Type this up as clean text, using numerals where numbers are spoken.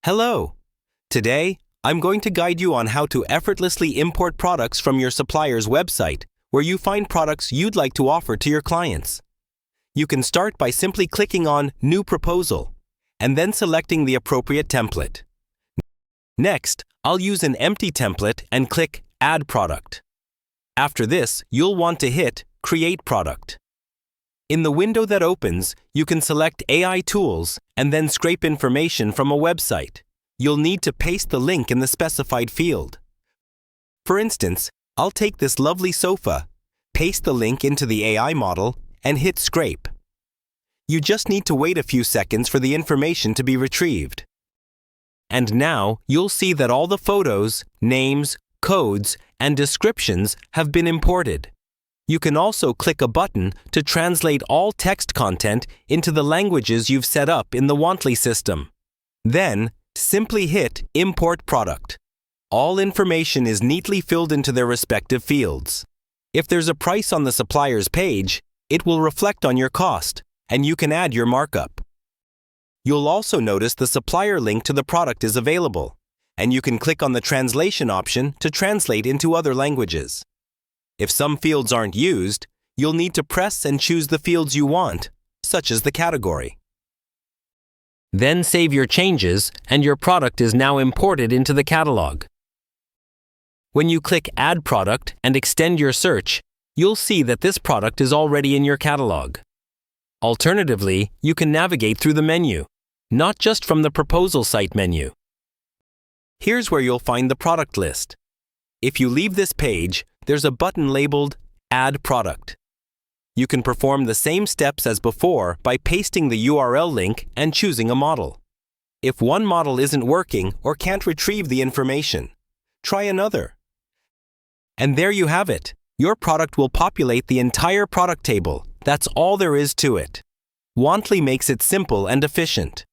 Hello! Today, I'm going to guide you on how to effortlessly import products from your supplier's website, where you find products you'd like to offer to your clients. You can start by simply clicking on New Proposal, and then selecting the appropriate template. Next, I'll use an empty template and click Add Product. After this, you'll want to hit Create Product. In the window that opens, you can select AI Tools and then scrape information from a website. You'll need to paste the link in the specified field. For instance, I'll take this lovely sofa, paste the link into the AI model, and hit Scrape. You just need to wait a few seconds for the information to be retrieved. And now, you'll see that all the photos, names, codes, and descriptions have been imported. You can also click a button to translate all text content into the languages you've set up in the Wantly system. Then, simply hit Import Product. All information is neatly filled into their respective fields. If there's a price on the supplier's page, it will reflect on your cost, and you can add your markup. You'll also notice the supplier link to the product is available, and you can click on the translation option to translate into other languages. If some fields aren't used, you'll need to press and choose the fields you want, such as the category. Then save your changes, and your product is now imported into the catalog. When you click Add Product and extend your search, you'll see that this product is already in your catalog. Alternatively, you can navigate through the menu, not just from the Proposal Site menu. Here's where you'll find the product list. If you leave this page, there's a button labeled Add Product. You can perform the same steps as before by pasting the URL link and choosing a model. If one model isn't working or can't retrieve the information, try another. And there you have it. Your product will populate the entire product table. That's all there is to it. Wantly makes it simple and efficient.